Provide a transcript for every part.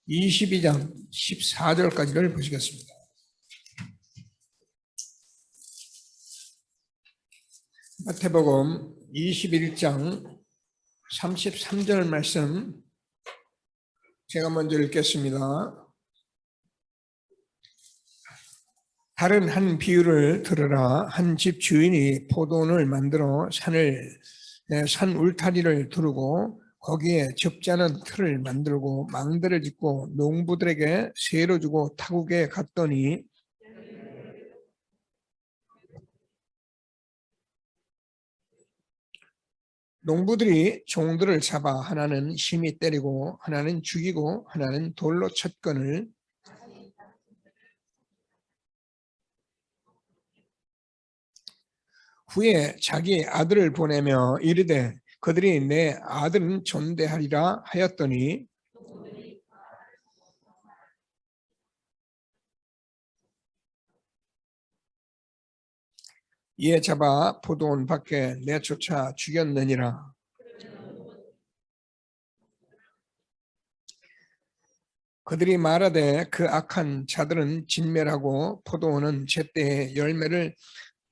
22장 14절까지를 보시겠습니다. 마태복음 21장 33절 말씀 제가 먼저 읽겠습니다. 다른 한 비유를 들으라. 한 집 주인이 포도원을 만들어 산 울타리를 두르고 거기에 좁지 않은 틀을 만들고 망대를 짓고 농부들에게 세로 주고 타국에 갔더니 농부들이 종들을 잡아 하나는 심히 때리고 하나는 죽이고 하나는 돌로 쳤거늘 후에 자기 아들을 보내며 이르되 그들이 내 아들은 존대하리라 하였더니 이에 잡아 포도원 밖에 내쫓아 죽였느니라. 그들이 말하되 그 악한 자들은 진멸하고 포도원은 제때에 열매를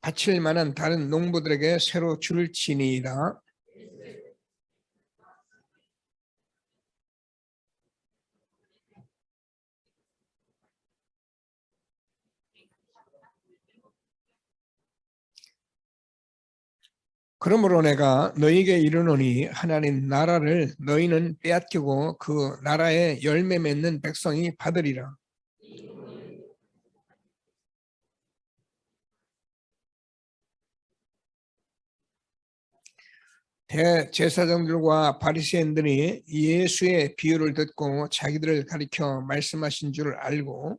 바칠 만한 다른 농부들에게 새로 줄지니이다. 그러므로 내가 너희에게 이르노니 하나님 나라를 너희는 빼앗기고 그 나라의 열매 맺는 백성이 받으리라. 대제사장들과 바리새인들이 예수의 비유를 듣고 자기들을 가리켜 말씀하신 줄 알고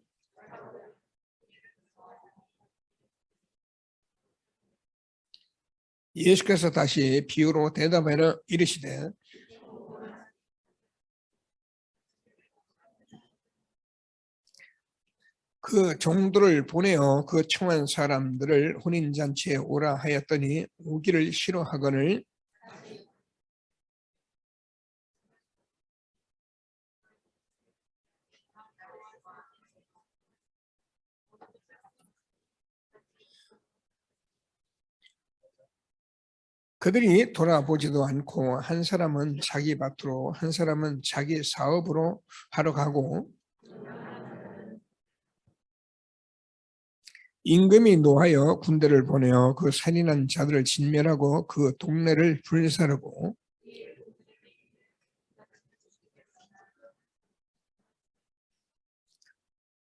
예수께서 다시 비유로 대답하여 이르시되 그 종들을 보내어 그 청한 사람들을 혼인잔치에 오라 하였더니 오기를 싫어하거늘 그들이 돌아보지도 않고 한 사람은 자기 밭으로 한 사람은 자기 사업으로 하러 가고 임금이 노하여 군대를 보내어 그 살인한 자들을 진멸하고 그 동네를 불사르고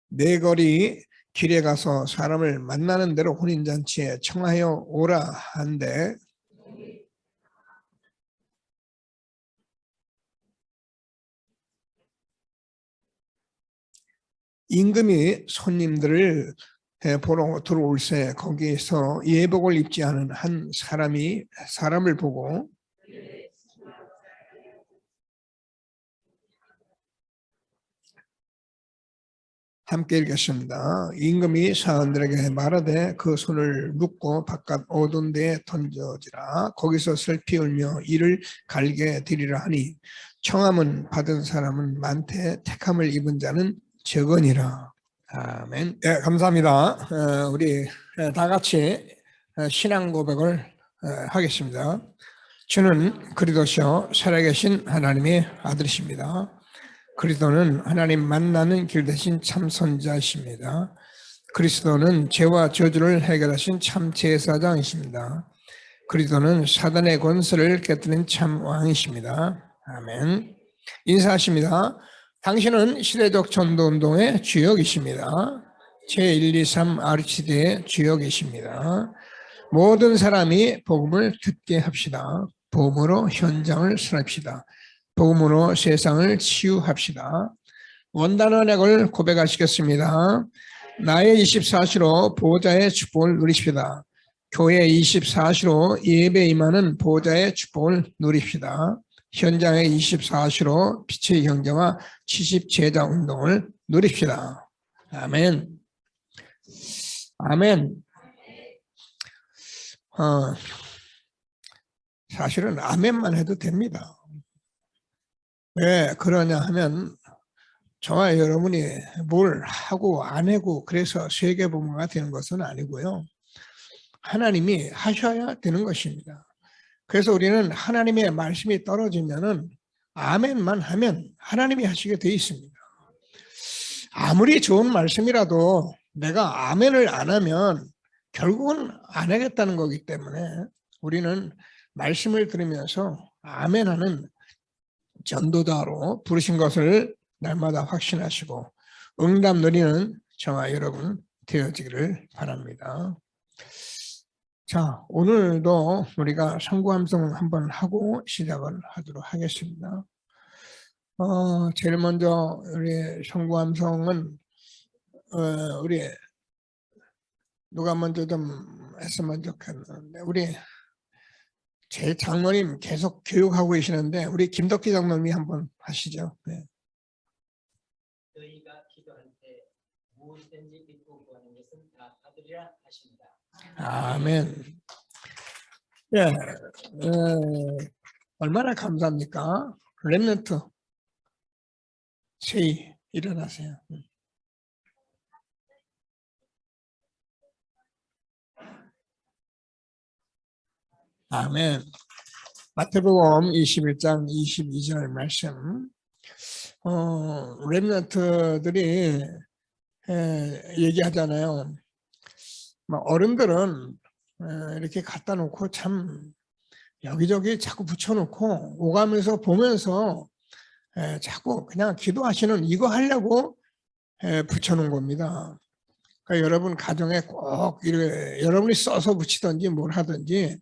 네거리 길에 가서 사람을 만나는 대로 혼인잔치에 청하여 오라 한데 임금이 손님들을 보러 들어올새 거기에서 예복을 입지 않은 한 사람이 사람을 보고 함께 읽겠습니다. 임금이 사원들에게 말하되 그 손을 묶고 바깥 어두운 데에 던져지라. 거기서 슬피 울며 이를 갈게 되리라 하니 청함은 받은 사람은 많되 택함을 입은 자는 적으니라. 아멘. 네, 감사합니다. 우리 다 같이 신앙 고백을 하겠습니다. 주는 그리스도시요 살아계신 하나님의 아들이십니다. 그리스도는 하나님 만나는 길 대신 참 선자이십니다. 그리스도는 죄와 저주를 해결하신 참 제사장이십니다. 그리스도는 사단의 권세를 깨뜨린 참 왕이십니다. 아멘. 인사하십니다. 당신은 시대적 전도운동의 주역이십니다. 제123 아르치대의 주역이십니다. 모든 사람이 복음을 듣게 합시다. 복음으로 현장을 수납시다. 복음으로 세상을 치유합시다. 원단 언약을 고백하시겠습니다. 나의 24시로 보호자의 축복을 누리십시다. 교회 24시로 예배 임하는 보호자의 축복을 누립시다. 현장의 24시로 빛의 경제와 70제자 운동을 누립시다. 아멘. 아멘. 사실은 아멘만 해도 됩니다. 왜 그러냐 하면 저와 여러분이 뭘 하고 안 하고 그래서 세계복음화가 되는 것은 아니고요. 하나님이 하셔야 되는 것입니다. 그래서 우리는 하나님의 말씀이 떨어지면은 아멘만 하면 하나님이 하시게 돼 있습니다. 아무리 좋은 말씀이라도 내가 아멘을 안 하면 결국은 안 하겠다는 거기 때문에 우리는 말씀을 들으면서 아멘하는 전도자로 부르신 것을 날마다 확신하시고 응답 누리는 저와 여러분 되어지기를 바랍니다. 자, 오늘도 우리가 성구함성 한번 하고 시작을 하도록 하겠습니다. 제일 먼저 우리 성구함성은 우리 누가 먼저 좀 했으면 좋겠는데 우리 제 장로님 계속 교육하고 계시는데 우리 김덕기 장로님이 한번 하시죠. 네. 너희가 기도할 때 무엇이든지 믿고 구하는 것은 다 받으리라 하십니다. 아멘. 예, 얼마나 감사합니까? 렘넌트 세이 일어나세요. 아멘. 마태복음 21장 22절 말씀. 렘넌트들이 얘기하잖아요. 어른들은 이렇게 갖다 놓고 참 여기저기 자꾸 붙여놓고 오가면서 보면서 자꾸 그냥 기도하시는 이거 하려고 붙여놓은 겁니다. 그러니까 여러분 가정에 꼭 여러분이 써서 붙이든지 뭘 하든지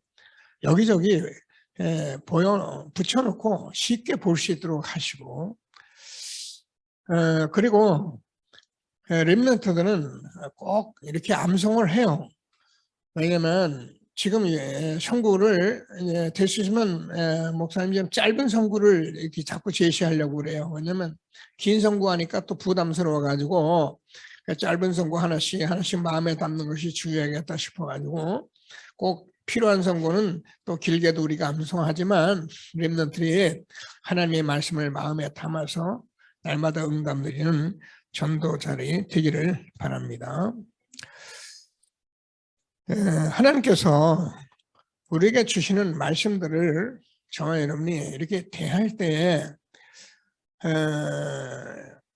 여기저기 붙여놓고 쉽게 볼 수 있도록 하시고 그리고 렘넌트들은 꼭 이렇게 암송을 해요. 왜냐면 지금 선구를 될 수 있으면 목사님 좀 짧은 선구를 이렇게 자꾸 제시하려고 그래요. 왜냐면 긴 선구 하니까 또 부담스러워 가지고 짧은 선구 하나씩 마음에 담는 것이 중요하겠다 싶어 가지고 꼭 필요한 선구는 또 길게도 우리가 암송하지만 렘넌트들이 하나님의 말씀을 마음에 담아서 날마다 응답 드리는 전도자리 되기를 바랍니다. 하나님께서 우리에게 주시는 말씀들을 저와 여러분이 이렇게 대할 때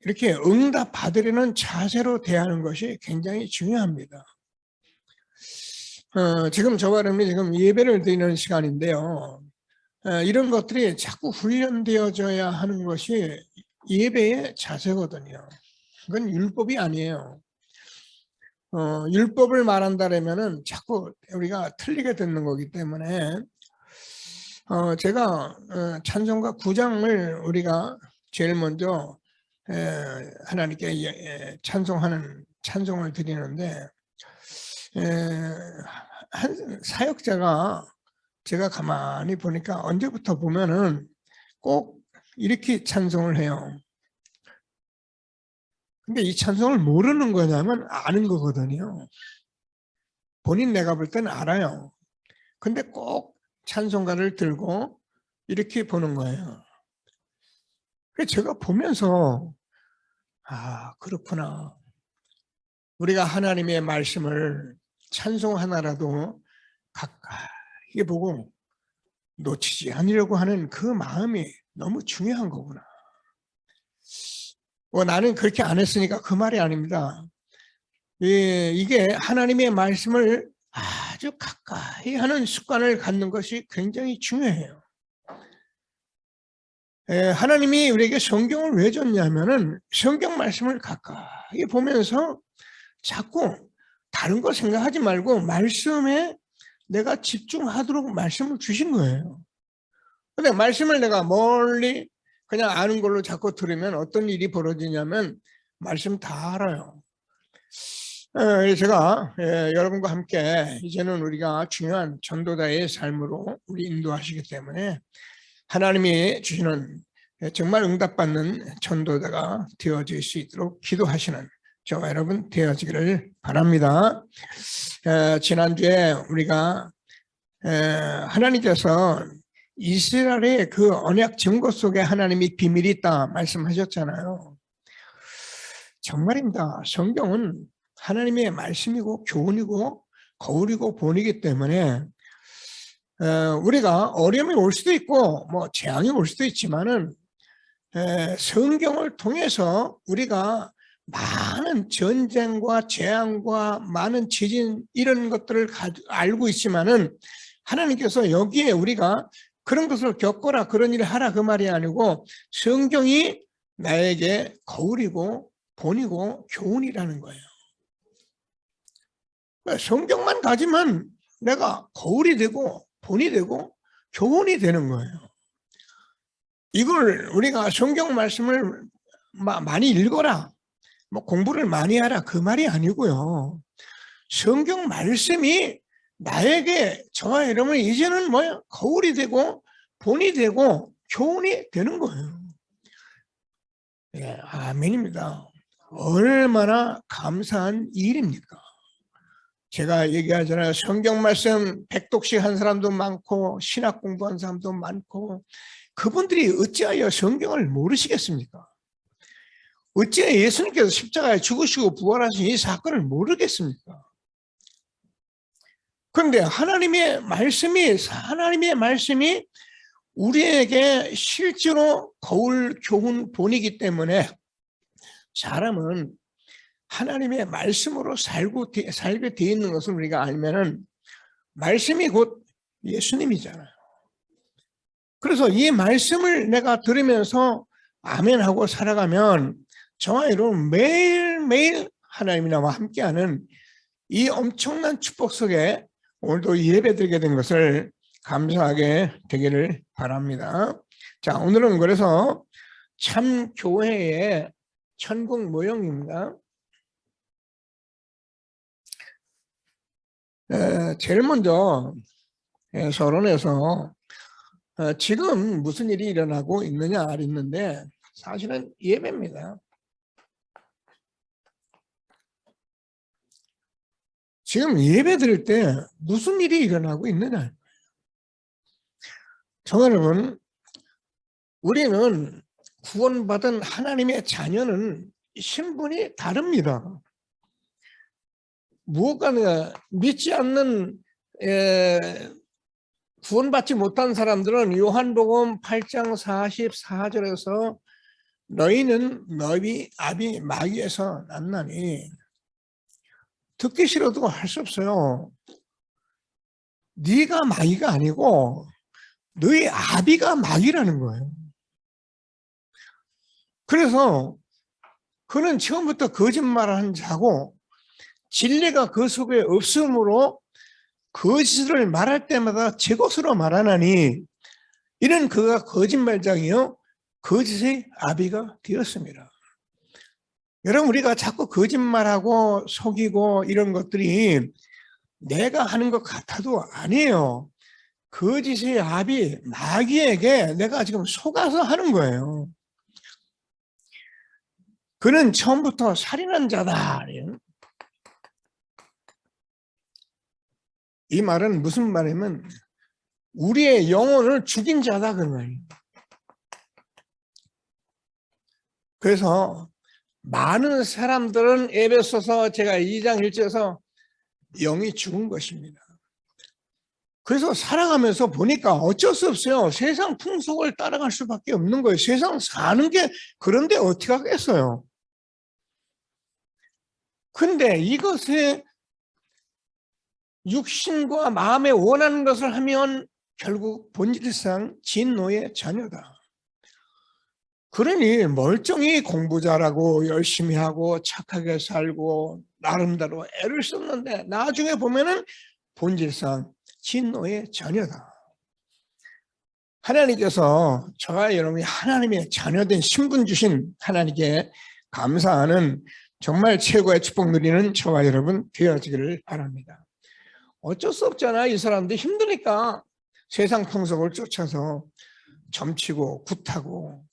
이렇게 응답 받으려는 자세로 대하는 것이 굉장히 중요합니다. 지금 저와 여러분이 지금 예배를 드리는 시간인데요. 이런 것들이 자꾸 훈련되어져야 하는 것이 예배의 자세거든요. 그건 율법이 아니에요. 율법을 말한다면은 자꾸 우리가 틀리게 듣는 거기 때문에 제가 찬송가 9장을 우리가 제일 먼저 하나님께 찬송을 드리는데 한 사역자가 제가 가만히 보니까 언제부터 보면은 꼭 이렇게 찬송을 해요. 근데 이 찬송을 모르는 거냐면 아는 거거든요. 본인 내가 볼 때는 알아요. 근데 꼭 찬송가를 들고 이렇게 보는 거예요. 그래서 제가 보면서 그렇구나. 우리가 하나님의 말씀을 찬송 하나라도 가까이 보고 놓치지 않으려고 하는 그 마음이 너무 중요한 거구나. 나는 그렇게 안 했으니까 그 말이 아닙니다. 이게 하나님의 말씀을 아주 가까이 하는 습관을 갖는 것이 굉장히 중요해요. 하나님이 우리에게 성경을 왜 줬냐면은 성경 말씀을 가까이 보면서 자꾸 다른 거 생각하지 말고 말씀에 내가 집중하도록 말씀을 주신 거예요. 근데 말씀을 내가 멀리 그냥 아는 걸로 자꾸 들으면 어떤 일이 벌어지냐면 말씀 다 알아요. 제가 여러분과 함께 이제는 우리가 중요한 전도자의 삶으로 우리 인도하시기 때문에 하나님이 주시는 정말 응답받는 전도자가 되어질 수 있도록 기도하시는 저와 여러분 되어지기를 바랍니다. 지난주에 우리가 하나님께서 이스라엘의 그 언약 증거 속에 하나님이 비밀이 있다 말씀하셨잖아요. 정말입니다. 성경은 하나님의 말씀이고 교훈이고 거울이고 본이기 때문에 우리가 어려움이 올 수도 있고 뭐 재앙이 올 수도 있지만은 성경을 통해서 우리가 많은 전쟁과 재앙과 많은 지진 이런 것들을 알고 있지만은 하나님께서 여기에 우리가 그런 것을 겪거나 그런 일을 하라 그 말이 아니고 성경이 나에게 거울이고 본이고 교훈이라는 거예요. 성경만 가지면 내가 거울이 되고 본이 되고 교훈이 되는 거예요. 이걸 우리가 성경 말씀을 많이 읽어라, 뭐 공부를 많이 하라 그 말이 아니고요. 성경 말씀이 나에게 저와 여러분이 이제는 뭐야? 거울이 되고 본이 되고 교훈이 되는 거예요. 예, 아멘입니다. 얼마나 감사한 일입니까? 제가 얘기하잖아요. 성경 말씀 100독씩 한 사람도 많고 신학 공부한 사람도 많고 그분들이 어찌하여 성경을 모르시겠습니까? 어찌하여 예수님께서 십자가에 죽으시고 부활하신 이 사건을 모르겠습니까? 그런데 하나님의 말씀이 우리에게 실제로 거울, 교훈, 본이기 때문에 사람은 하나님의 말씀으로 살게 되어 있는 것을 우리가 알면은 말씀이 곧 예수님이잖아요. 그래서 이 말씀을 내가 들으면서 아멘하고 살아가면 저와 여러분 매일매일 하나님이 나와 함께하는 이 엄청난 축복 속에 오늘도 예배드리게 된 것을 감사하게 되기를 바랍니다. 자, 오늘은 그래서 참 교회의 천국 모형입니다. 제일 먼저 서론에서 지금 무슨 일이 일어나고 있느냐 있는데 사실은 예배입니다. 지금 예배 드릴 때 무슨 일이 일어나고 있느냐. 저 여러분, 우리는 구원받은 하나님의 자녀는 신분이 다릅니다. 무엇가 믿지 않는 구원받지 못한 사람들은 요한복음 8장 44절에서 너희는 너희 아비 마귀에서 났나니 듣기 싫어도 할 수 없어요. 네가 마귀가 아니고 너희 아비가 마귀라는 거예요. 그래서 그는 처음부터 거짓말을 한 자고 진리가 그 속에 없으므로 거짓을 말할 때마다 제 것으로 말하나니 이는 그가 거짓말장이요 거짓의 아비가 되었습니다. 여러분, 우리가 자꾸 거짓말하고 속이고 이런 것들이 내가 하는 것 같아도 아니에요. 거짓의 아비 마귀에게 내가 지금 속아서 하는 거예요. 그는 처음부터 살인한 자다. 이 말은 무슨 말이냐면 우리의 영혼을 죽인 자다 그 말이에요. 그래서 많은 사람들은 에베소서 제가 2장 1절에서 영이 죽은 것입니다. 그래서 살아가면서 보니까 어쩔 수 없어요. 세상 풍속을 따라갈 수밖에 없는 거예요. 세상 사는 게 그런데 어떻게 하겠어요. 근데 이것에 육신과 마음에 원하는 것을 하면 결국 본질상 진노의 자녀다. 그러니 멀쩡히 공부 잘하고 열심히 하고 착하게 살고 나름대로 애를 썼는데 나중에 보면은 본질상 진노의 자녀다. 하나님께서 저와 여러분이 하나님의 자녀된 신분 주신 하나님께 감사하는 정말 최고의 축복 누리는 저와 여러분 되어지기를 바랍니다. 어쩔 수 없잖아. 이 사람들 힘드니까 세상 풍속을 쫓아서 점치고 굿하고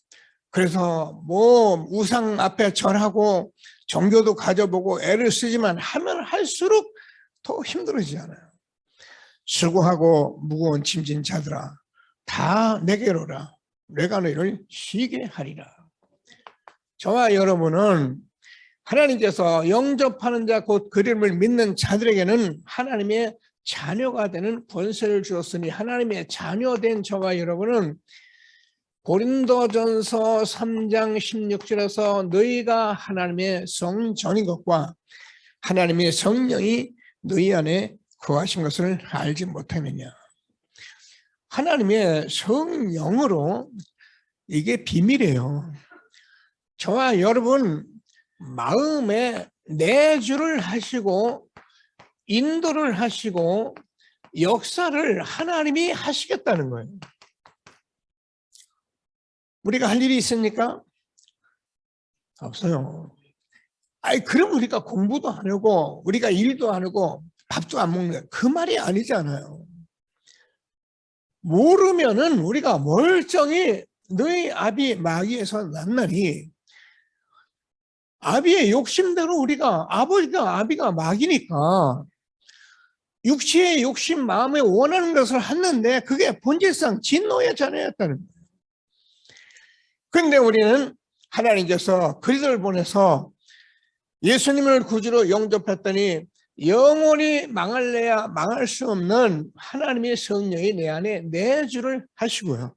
그래서 뭐 우상 앞에 절하고 종교도 가져보고 애를 쓰지만 하면 할수록 더 힘들어지잖아요. 수고하고 무거운 짐진 자들아 다 내게로 오라. 내가 너희를 쉬게 하리라. 저와 여러분은 하나님께서 영접하는 자 곧 그림을 믿는 자들에게는 하나님의 자녀가 되는 권세를 주었으니 하나님의 자녀된 저와 여러분은 고린도전서 3장 16절에서 너희가 하나님의 성전인 것과 하나님의 성령이 너희 안에 거하신 것을 알지 못하느냐. 하나님의 성령으로 이게 비밀이에요. 저와 여러분 마음에 내주를 하시고 인도를 하시고 역사를 하나님이 하시겠다는 거예요. 우리가 할 일이 있습니까? 없어요. 아니 그럼 우리가 공부도 안 하고 우리가 일도 안 하고 밥도 안 먹는 그 말이 아니잖아요. 모르면은 우리가 멀쩡히 너희 아비 마귀에서 났나니 아비의 욕심대로 우리가 아비가 마귀니까 육체의 욕심 마음에 원하는 것을 했는데 그게 본질상 진노의 자녀였다는 거예요. 그런데 우리는 하나님께서 그리스도를 보내서 예수님을 구주로 영접했더니 영원히 망할래야 망할 수 없는 하나님의 성령이 내 안에 내주를 하시고요.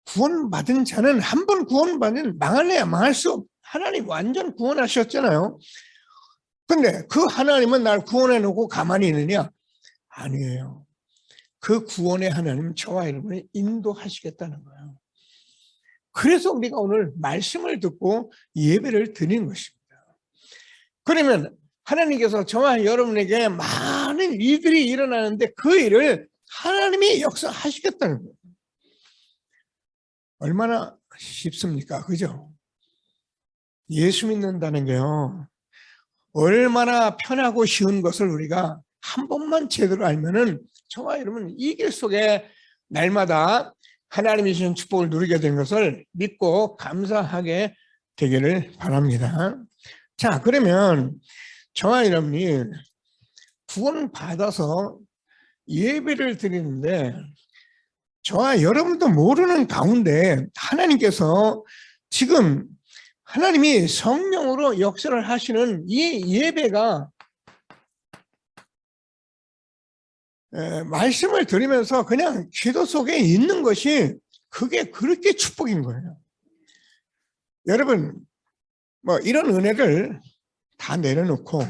구원받은 자는 한 번 구원받은 망할래야 망할 수 없. 하나님 완전 구원하셨잖아요. 근데 그 하나님은 날 구원해 놓고 가만히 있느냐? 아니에요. 그 구원의 하나님은 저와 여러분을 인도하시겠다는 거예요. 그래서 우리가 오늘 말씀을 듣고 예배를 드리는 것입니다. 그러면 하나님께서 저와 여러분에게 많은 일들이 일어나는데 그 일을 하나님이 역사하시겠다는 거예요. 얼마나 쉽습니까? 그죠? 예수 믿는다는 게요. 얼마나 편하고 쉬운 것을 우리가 한 번만 제대로 알면은 저와 여러분 이 길 속에 날마다 하나님이 주신 축복을 누리게 된 것을 믿고 감사하게 되기를 바랍니다. 자, 그러면 저와 여러분이 구원받아서 예배를 드리는데 저와 여러분도 모르는 가운데 하나님께서 지금 하나님이 성령으로 역사를 하시는 이 예배가 말씀을 드리면서 그냥 기도 속에 있는 것이 그게 그렇게 축복인 거예요. 여러분 뭐 이런 은혜를 다 내려놓고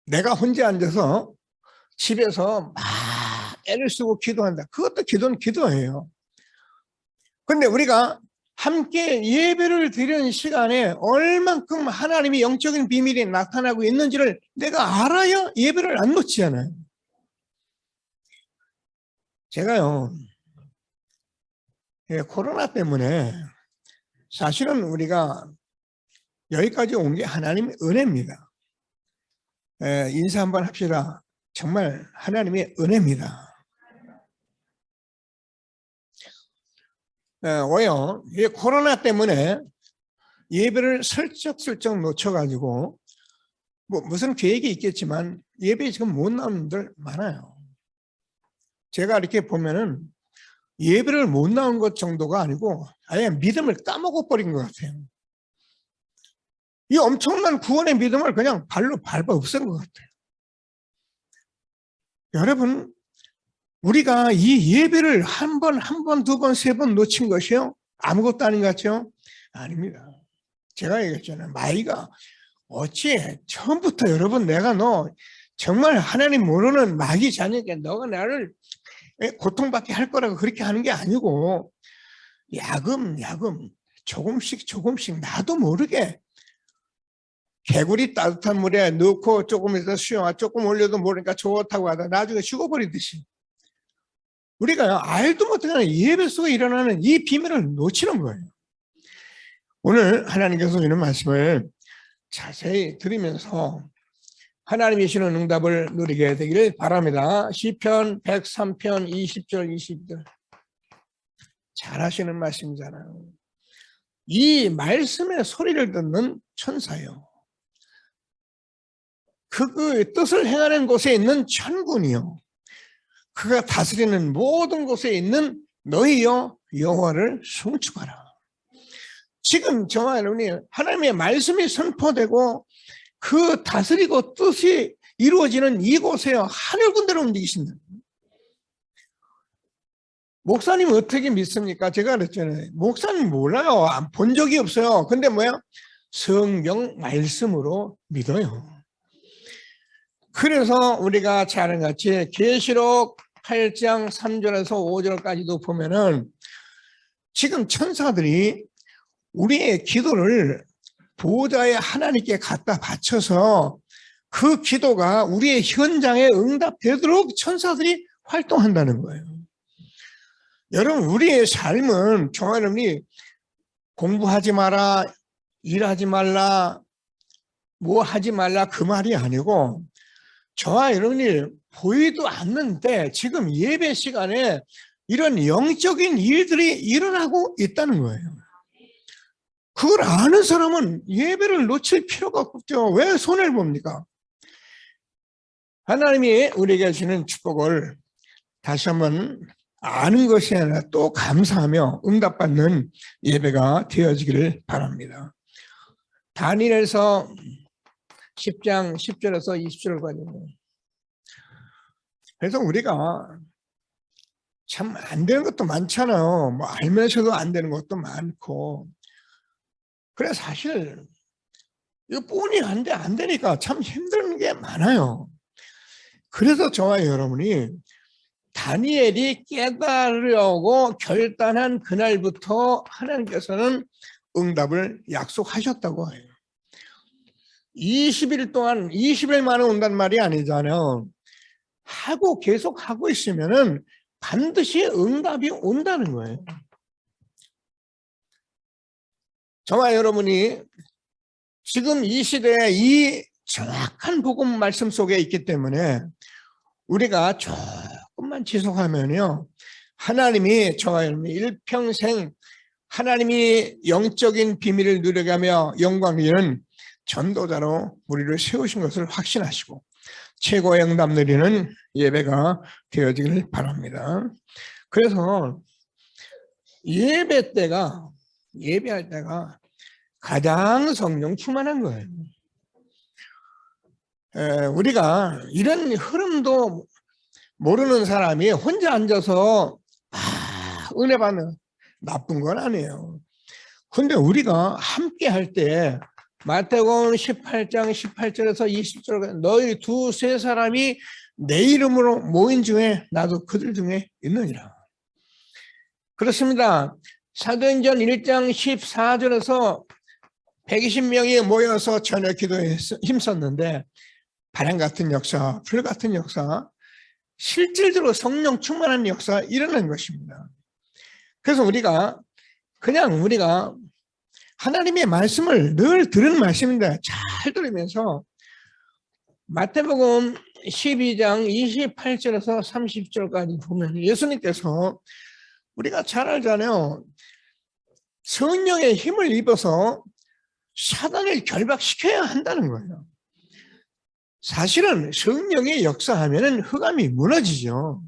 내가 혼자 앉아서 집에서 막 애를 쓰고 기도한다. 그것도 기도는 기도예요. 그런데 우리가 함께 예배를 드리는 시간에 얼만큼 하나님이 영적인 비밀이 나타나고 있는지를 내가 알아야 예배를 안 놓치잖아요. 제가요, 코로나 때문에 사실은 우리가 여기까지 온 게 하나님의 은혜입니다. 인사 한번 합시다. 정말 하나님의 은혜입니다. 왜요? 이 코로나 때문에 예배를 슬쩍슬쩍 놓쳐가지고 뭐 무슨 계획이 있겠지만 예배에 지금 못 나오는 분들 많아요. 제가 이렇게 보면은 예배를 못 나온 것 정도가 아니고 아예 믿음을 까먹어 버린 것 같아요. 이 엄청난 구원의 믿음을 그냥 발로 밟아 없앤 것 같아요. 여러분, 우리가 이 예배를 한 번, 두 번, 세 번 놓친 것이요? 아무것도 아닌 것 같죠? 아닙니다. 제가 얘기했잖아요. 마이가 어찌 처음부터 여러분 내가 너 정말 하나님 모르는 마귀 자녀니까 너가 나를 고통받게 할 거라고 그렇게 하는 게 아니고 야금 조금씩 나도 모르게 개구리 따뜻한 물에 넣고 조금 있다 수영하 조금 올려도 모르니까 좋다고 하다 나중에 죽어버리듯이 우리가 알도 못하는 예배 속에 일어나는 이 비밀을 놓치는 거예요. 오늘 하나님께서 이런 말씀을 자세히 들으면서 하나님이 주시는 응답을 누리게 되기를 바랍니다. 시편 103편 20절 22절 잘하시는 말씀이잖아요. 이 말씀의 소리를 듣는 천사요. 그 뜻을 행하는 곳에 있는 천군이요. 그가 다스리는 모든 곳에 있는 너희여 여호와를 송축하라. 지금 저와 여러분이 하나님의 말씀이 선포되고 그 다스리고 뜻이 이루어지는 이곳에 하늘 군대로 움직이신다. 목사님 어떻게 믿습니까? 제가 그랬잖아요. 목사님 몰라요. 본 적이 없어요. 근데 뭐야? 성경 말씀으로 믿어요. 그래서 우리가 잘 아는 같이 계시록 8장 3절에서 5절까지도 보면은 지금 천사들이 우리의 기도를 보호자의 하나님께 갖다 바쳐서 그 기도가 우리의 현장에 응답되도록 천사들이 활동한다는 거예요. 여러분, 우리의 삶은 저와 여러분이 공부하지 마라, 일하지 말라, 뭐 하지 말라 그 말이 아니고 저와 여러분이 보이도 않는데 지금 예배 시간에 이런 영적인 일들이 일어나고 있다는 거예요. 그걸 아는 사람은 예배를 놓칠 필요가 없죠. 왜 손해를 봅니까? 하나님이 우리에게 주시는 축복을 다시 한번 아는 것이 아니라 또 감사하며 응답받는 예배가 되어지기를 바랍니다. 다니엘서 10장 10절에서 20절까지. 그래서 우리가 참 안 되는 것도 많잖아요. 뭐 알면서도 안 되는 것도 많고. 그래 사실 이거 뻔히 안 되니까 참 힘든 게 많아요. 그래서 저와 여러분이 다니엘이 깨달으려고 결단한 그날부터 하나님께서는 응답을 약속하셨다고 해요. 20일 동안 20일 만에 온다는 말이 아니잖아요. 하고 계속 하고 있으면은 반드시 응답이 온다는 거예요. 저와 여러분이 지금 이 시대에 이 정확한 복음 말씀 속에 있기 때문에 우리가 조금만 지속하면요, 하나님이 저와 여러분이 일평생 하나님이 영적인 비밀을 누려가며 영광 누리는 전도자로 우리를 세우신 것을 확신하시고 최고의 응답 누리는 예배가 되어지길 바랍니다. 그래서 예배할 때가 가장 성령 충만한 거예요. 우리가 이런 흐름도 모르는 사람이 혼자 앉아서 은혜 받는 나쁜 건 아니에요. 근데 우리가 함께 할 때 마태복음 18장 18절에서 20절 너희 두세 사람이 내 이름으로 모인 중에 나도 그들 중에 있느니라. 그렇습니다. 사도행전 1장 14절에서 120명이 모여서 저녁 기도에 힘썼는데 바람 같은 역사, 불 같은 역사, 실질적으로 성령 충만한 역사 일어난 것입니다. 그래서 우리가 하나님의 말씀을 늘 들은 말씀인데 잘 들으면서 마태복음 12장 28절에서 30절까지 보면 예수님께서 우리가 잘 알잖아요. 성령의 힘을 입어서 사단을 결박시켜야 한다는 거예요. 사실은 성령의 역사하면은 흑암이 무너지죠.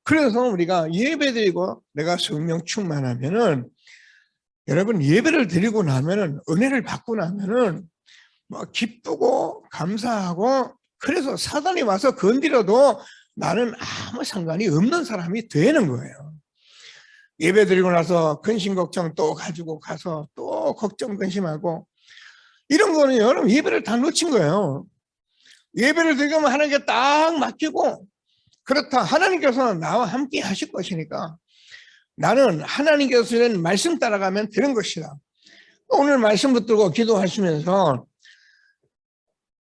그래서 우리가 예배드리고 내가 성령 충만하면은 여러분 예배를 드리고 나면은 은혜를 받고 나면은 뭐 기쁘고 감사하고 그래서 사단이 와서 건드려도 나는 아무 상관이 없는 사람이 되는 거예요. 예배 드리고 나서 근심 걱정 또 가지고 가서 또 걱정 근심하고 이런 거는 여러분 예배를 다 놓친 거예요. 예배를 드리면 하나님께 딱 맡기고 그렇다 하나님께서 나와 함께 하실 것이니까 나는 하나님께서 주는 말씀 따라가면 되는 것이다. 오늘 말씀 붙들고 기도하시면서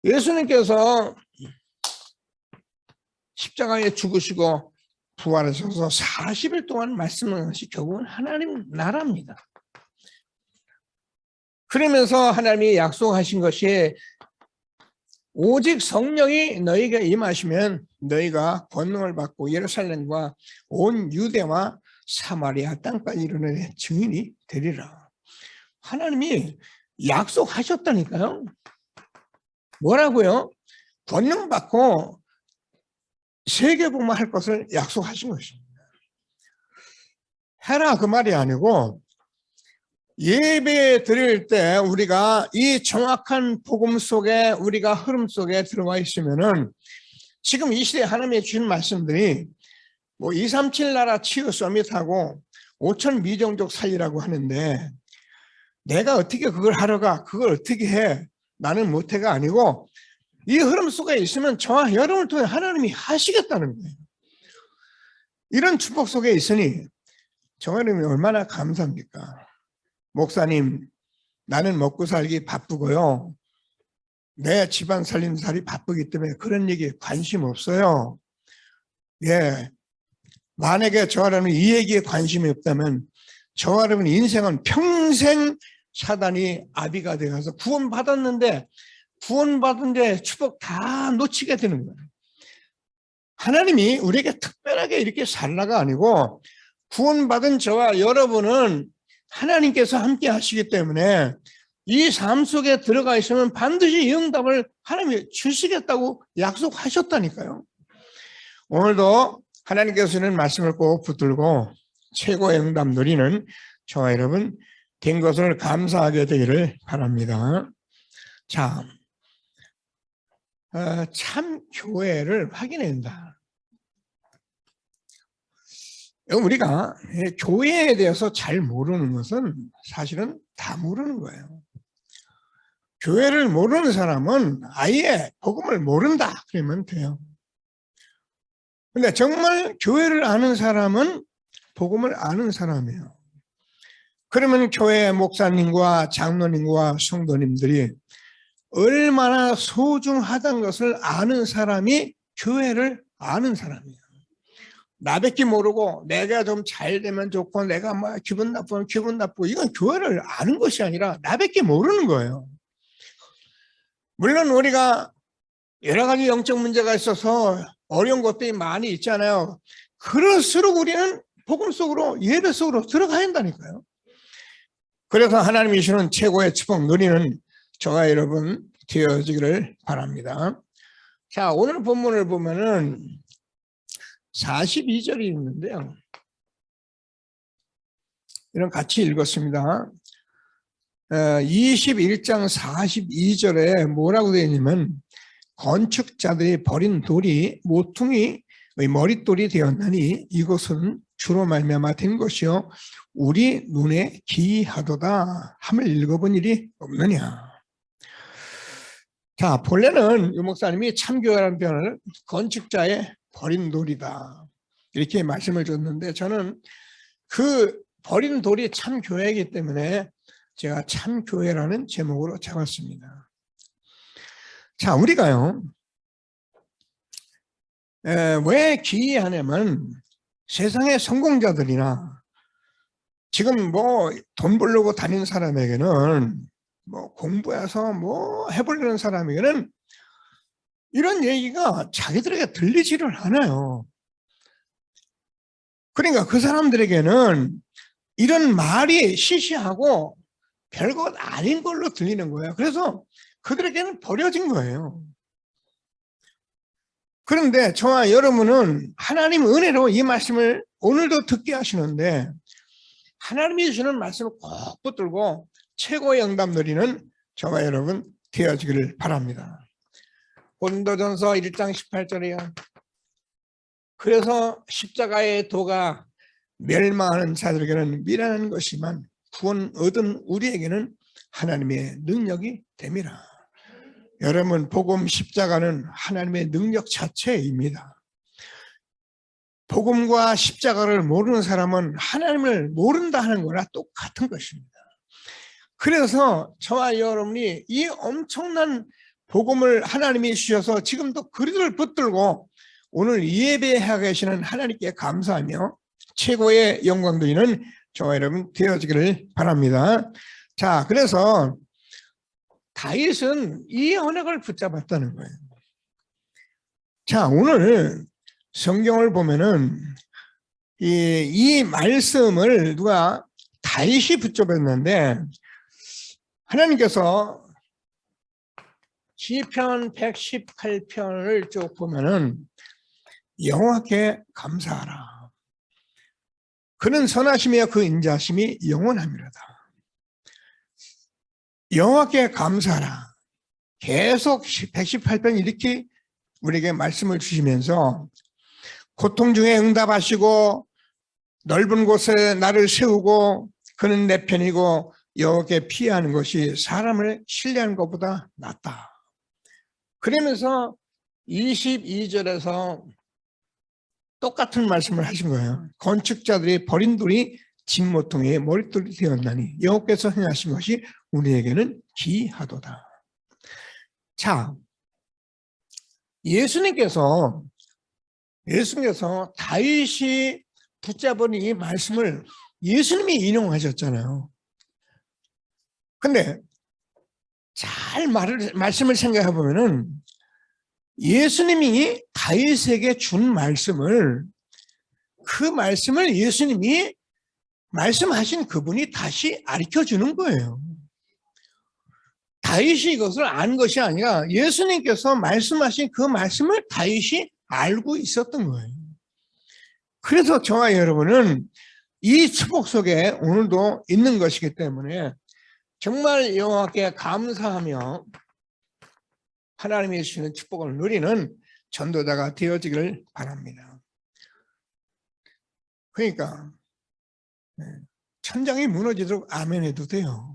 예수님께서 십자가에 죽으시고 부활하셔서 40일 동안 말씀하신 것이 결국은 하나님 나라입니다. 그러면서 하나님이 약속하신 것이 오직 성령이 너희에게 임하시면 너희가 권능을 받고 예루살렘과 온 유대와 사마리아 땅까지 이르는 증인이 되리라. 하나님이 약속하셨다니까요. 뭐라고요? 권능 받고 세계복음을 할 것을 약속하신 것입니다. 해라 그 말이 아니고 예배 드릴 때 우리가 이 정확한 복음 속에 우리가 흐름 속에 들어와 있으면은 지금 이 시대에 하나님의 주신 말씀들이 뭐 237 나라 치유 서밋하고 5천 미정족 살리라고 하는데 내가 어떻게 그걸 하러 가? 그걸 어떻게 해? 나는 못해가 아니고 이 흐름 속에 있으면 저와 여러분을 통해 하나님이 하시겠다는 거예요. 이런 축복 속에 있으니 저와 여러분이 얼마나 감사합니까? 목사님, 나는 먹고 살기 바쁘고요. 내 집안 살림 살이 바쁘기 때문에 그런 얘기에 관심 없어요. 예. 만약에 저와 여러분이 이 얘기에 관심이 없다면 저와 여러분 인생은 평생 사단이 아비가 되어서 구원받았는데 구원받은데 축복 다 놓치게 되는 거예요. 하나님이 우리에게 특별하게 이렇게 살라가 아니고 구원받은 저와 여러분은 하나님께서 함께 하시기 때문에 이 삶 속에 들어가 있으면 반드시 응답을 하나님이 주시겠다고 약속하셨다니까요. 오늘도 하나님께서 주는 말씀을 꼭 붙들고 최고의 응답 누리는 저와 여러분 된 것을 감사하게 되기를 바랍니다. 자, 참 교회를 확인한다. 우리가 교회에 대해서 잘 모르는 것은 사실은 다 모르는 거예요. 교회를 모르는 사람은 아예 복음을 모른다 그러면 돼요. 근데 정말 교회를 아는 사람은 복음을 아는 사람이에요. 그러면 교회 목사님과 장로님과 성도님들이 얼마나 소중하다는 것을 아는 사람이 교회를 아는 사람이에요. 나밖에 모르고 내가 좀 잘 되면 좋고 내가 막 기분 나쁘면 기분 나쁘고 이건 교회를 아는 것이 아니라 나밖에 모르는 거예요. 물론 우리가 여러 가지 영적 문제가 있어서 어려운 것들이 많이 있잖아요. 그럴수록 우리는 복음 속으로 예배 속으로 들어가야 한다니까요. 그래서 하나님이 주시는 최고의 축복 누리는 저와 여러분 되어지기를 바랍니다. 자, 오늘 본문을 보면은 42절이 있는데요. 이런 같이 읽었습니다. 21장 42절에 뭐라고 되어 있냐면 건축자들이 버린 돌이 모퉁이의 머릿돌이 되었나니 이것은 주로 말미암아 된 것이요 우리 눈에 기이하도다 함을 읽어본 일이 없느냐. 자, 본래는 유 목사님이 참교회라는 표현을 건축자의 버린 돌이다 이렇게 말씀을 줬는데 저는 그 버린 돌이 참교회이기 때문에 제가 참교회라는 제목으로 잡았습니다. 자, 우리가요 왜 기이하냐면 세상의 성공자들이나 지금 뭐 돈 벌려고 다니는 사람에게는 뭐 공부해서 뭐 해보려는 사람에게는 이런 얘기가 자기들에게 들리지를 않아요. 그러니까 그 사람들에게는 이런 말이 시시하고 별것 아닌 걸로 들리는 거예요. 그래서 그들에게는 버려진 거예요. 그런데 저와 여러분은 하나님 은혜로 이 말씀을 오늘도 듣게 하시는데 하나님이 주시는 말씀을 꼭 붙들고 최고의 응답 누리는 저와 여러분 되어지기를 바랍니다. 고린도전서 1장 18절이요. 그래서 십자가의 도가 멸망하는 자들에게는 미련한 것이지만 구원 얻은 우리에게는 하나님의 능력이 됨이라. 여러분 복음 십자가는 하나님의 능력 자체입니다. 복음과 십자가를 모르는 사람은 하나님을 모른다 하는 거나 똑같은 것입니다. 그래서 저와 여러분이 이 엄청난 복음을 하나님이 주셔서 지금도 그리스도를 붙들고 오늘 예배하고 계시는 하나님께 감사하며 최고의 영광 드리는 저와 여러분 되어지기를 바랍니다. 자, 그래서 다윗은 이 언약을 붙잡았다는 거예요. 자, 오늘 성경을 보면은 이 말씀을 누가 다윗이 붙잡았는데 하나님께서 시편 118편을 쭉 보면은 여호와께 감사하라. 그는 선하시며 그 인자하심이 영원함이로다. 여호와께 감사하라. 계속 118편 이렇게 우리에게 말씀을 주시면서 고통 중에 응답하시고 넓은 곳에 나를 세우고 그는 내 편이고 여호와께 피하는 것이 사람을 신뢰하는 것보다 낫다. 그러면서 22절에서 똑같은 말씀을 하신 거예요. 건축자들이 버린 돌이 진모퉁이의 머릿돌이 되었나니 여호와께서 행하신 것이 우리에게는 기하도다. 자, 예수님께서 다윗이 붙잡은 이 말씀을 예수님이 인용하셨잖아요. 근데 잘 말씀을 생각해 보면은 예수님이 다윗에게 준 말씀을 그 말씀을 예수님이 말씀하신 그분이 다시 가르쳐 주는 거예요. 다윗이 이것을 안 것이 아니라 예수님께서 말씀하신 그 말씀을 다윗이 알고 있었던 거예요. 그래서 저와 여러분은 이 축복 속에 오늘도 있는 것이기 때문에 정말 여호와께 감사하며 하나님이 주시는 축복을 누리는 전도자가 되어지기를 바랍니다. 그러니까 천장이 무너지도록 아멘 해도 돼요.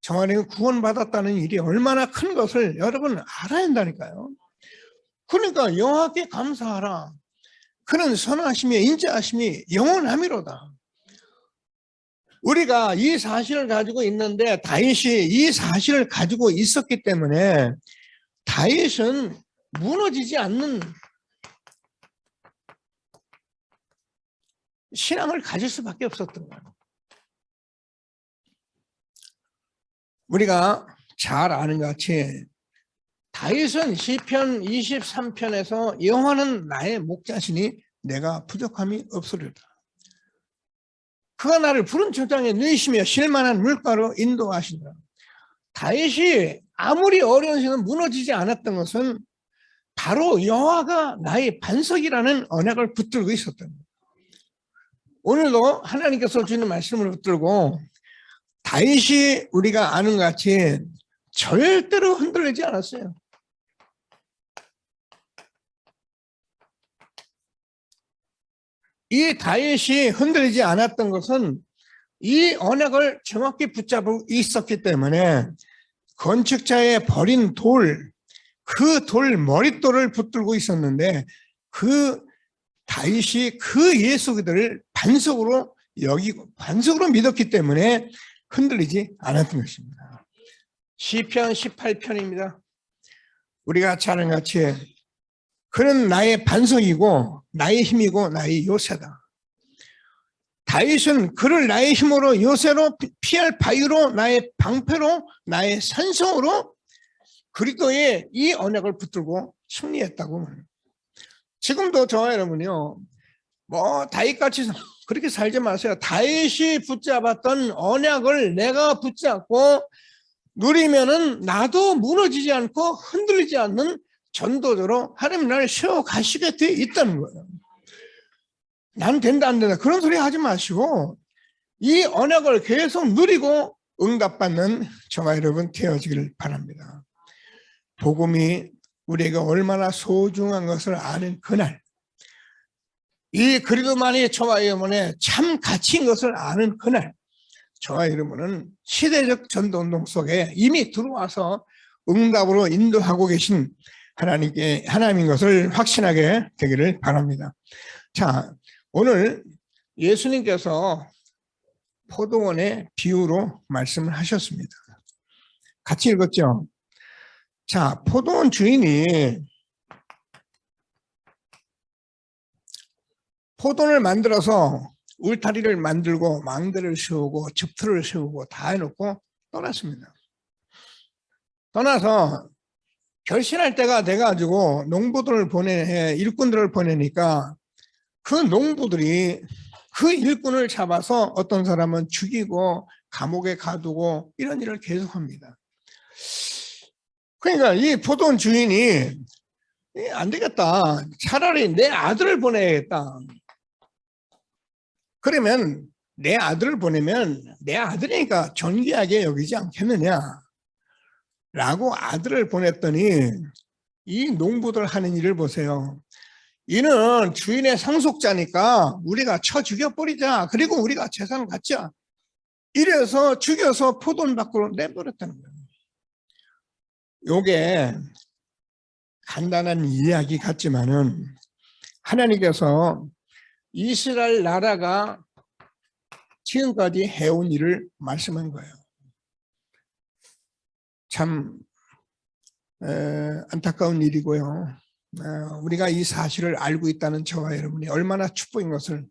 저 안에 구원받았다는 일이 얼마나 큰 것을 여러분 알아야 한다니까요. 그러니까 여호와께 감사하라. 그는 선하심이 인자하심이 영원함이로다. 우리가 이 사실을 가지고 있는데 다윗이 이 사실을 가지고 있었기 때문에 다윗은 무너지지 않는 신앙을 가질 수밖에 없었던 거예요. 우리가 잘 아는 것 같이 다윗은 시편 23편에서 여호와는 나의 목자시니 내가 부족함이 없으리로다. 그가 나를 푸른 초장에 누이시며 쉴만한 물가로 인도하신다. 다윗이 아무리 어려운 시간 무너지지 않았던 것은 바로 여호와가 나의 반석이라는 언약을 붙들고 있었던 거예요. 오늘도 하나님께서 주는 말씀을 붙들고 다윗이 우리가 아는 것 같이 절대로 흔들리지 않았어요. 이 다윗이 흔들리지 않았던 것은 이 언약을 정확히 붙잡고 있었기 때문에 건축자의 버린 돌, 그 돌 머릿돌을 붙들고 있었는데 그 다윗이 그 예수 그리스도를 반석으로 여기고 반석으로 믿었기 때문에 흔들리지 않았던 것입니다. 시편 18편입니다. 우리가 잘 아는 같이 그는 나의 반석이고 나의 힘이고 나의 요새다. 다윗은 그를 나의 힘으로 요새로 피할 바위로 나의 방패로 나의 산성으로 그리스도의 이 언약을 붙들고 승리했다고 말합니다. 지금도 저와 여러분이요, 다윗같이 그렇게 살지 마세요. 다윗이 붙잡았던 언약을 내가 붙잡고 누리면은 나도 무너지지 않고 흔들리지 않는 전도자로 하나님 나를 세워 가시게 돼 있다는 거예요. 난 된다 안 된다 그런 소리 하지 마시고 이 언약을 계속 누리고 응답받는 저와 여러분 되어지기를 바랍니다. 복음이 우리에게 얼마나 소중한 것을 아는 그날, 이 그리스도만이 저와 여러분의 참 가치인 것을 아는 그날, 저와 여러분은 시대적 전도운동 속에 이미 들어와서 응답으로 인도하고 계신 하나님인 것을 확신하게 되기를 바랍니다. 자, 오늘 예수님께서 포도원의 비유로 말씀을 하셨습니다. 같이 읽었죠? 자, 포도원 주인이 포도원을 만들어서 울타리를 만들고 망대를 세우고 접투를 세우고 다 해놓고 떠났습니다. 떠나서 결신할 때가 돼가지고 일꾼들을 보내니까 그 농부들이 그 일꾼을 잡아서 어떤 사람은 죽이고 감옥에 가두고 이런 일을 계속합니다. 그러니까 이 포도원 주인이 안 되겠다. 차라리 내 아들을 보내야겠다. 그러면 내 아들을 보내면 내 아들이니까 존귀하게 여기지 않겠느냐 라고 아들을 보냈더니 이 농부들 하는 일을 보세요. 이는 주인의 상속자니까 우리가 쳐 죽여버리자. 그리고 우리가 재산을 갖자. 이래서 죽여서 포도원 밖으로 내버렸다는 거예요. 요게 간단한 이야기 같지만은 하나님께서 이스라엘 나라가 지금까지 해온 일을 말씀한 거예요. 참 안타까운 일이고요. 우리가 이 사실을 알고 있다는 저와 여러분이 얼마나 축복인 것을